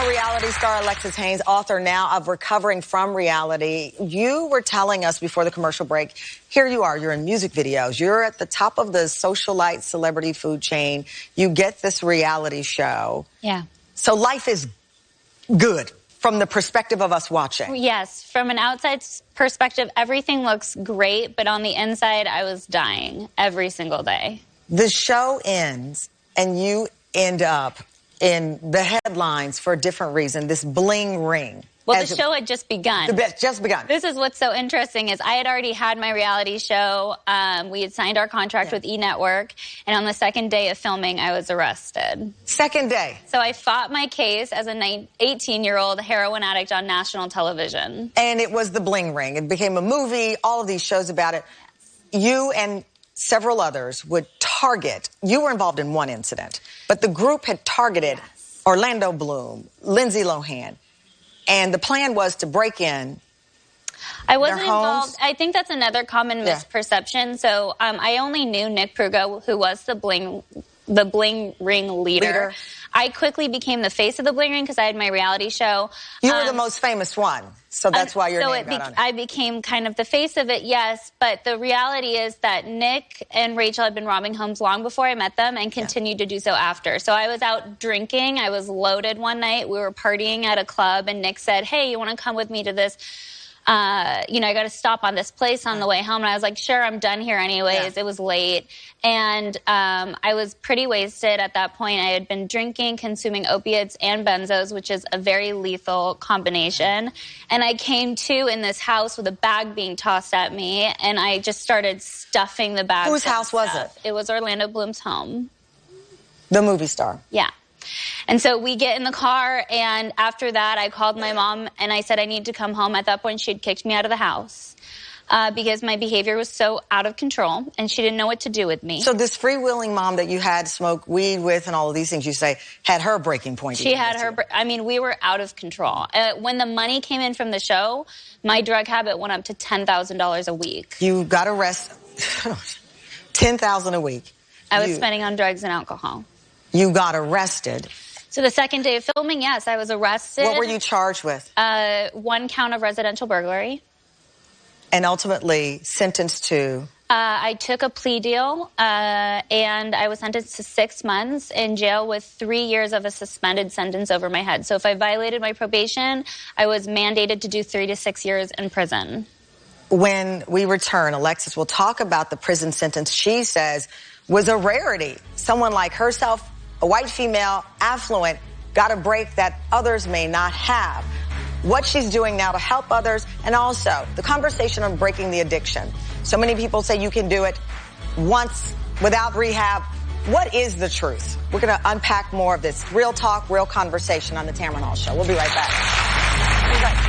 Former reality star Alexis Haines, author now of Recovering from Reality. You were telling us before the commercial break, here you are, you're in music videos. You're at the top of the socialite celebrity food chain. You get this reality show. Yeah. So life is good from the perspective of us watching. Yes. From an outside perspective, everything looks great, but on the inside, I was dying every single day. The show ends and you end up in the headlines for a different reason, this Bling Ring. Well, the show had just begun. Just begun. This is what's so interesting is I had already had my reality show. We had signed our contract with E! Network, and on the second day of filming, I was arrested. Second day. So I fought my case as an 18-year-old heroin addict on national television. And it was the Bling Ring. It became a movie, all of these shows about it. You and several others would target, you were involved in one incident, but the group had targeted Orlando Bloom, Lindsay Lohan, and the plan was to break in. I wasn't involved. I think that's another common misperception. So I only knew Nick Prugo, who was the Bling Ring leader. I quickly became the face of the Bling Ring because I had my reality show. You were the most famous one, so that's why your name got on it. I became kind of the face of it, yes, but the reality is that Nick and Rachel had been robbing homes long before I met them and continued to do so after. So I was out drinking. I was loaded one night. We were partying at a club, and Nick said, hey, you want to come with me to this? You know, I got to stop on this place on the way home. And I was like, sure, I'm done here anyways. It was late. And I was pretty wasted at that point. I had been drinking, consuming opiates and benzos, which is a very lethal combination. And I came to in this house with a bag being tossed at me, and I just started stuffing the bag. Whose house was it? It was Orlando Bloom's home. The movie star. Yeah. And so we get in the car, and after that, I called my mom, and I said I need to come home. At that point, she had kicked me out of the house because my behavior was so out of control, and she didn't know what to do with me. So this freewheeling mom that you had smoked weed with and all of these things, you say, had her breaking point. She had her, I mean, we were out of control. When the money came in from the show, my drug habit went up to $10,000 a week. You got arrested, $10,000 a week. I was spending on drugs and alcohol. You got arrested. So the second day of filming, yes, I was arrested. What were you charged with? 1 count of residential burglary. And ultimately sentenced to? I took a plea deal, and I was sentenced to 6 months in jail with 3 years of a suspended sentence over my head. So if I violated my probation, I was mandated to do 3 to 6 years in prison. When we return, Alexis will talk about the prison sentence she says was a rarity. Someone like herself, a white female, affluent, got a break that others may not have. What she's doing now to help others, and also the conversation on breaking the addiction. So many people say you can do it once without rehab. What is the truth? We're going to unpack more of this. Real talk, real conversation on the Tamron Hall Show. We'll be right back.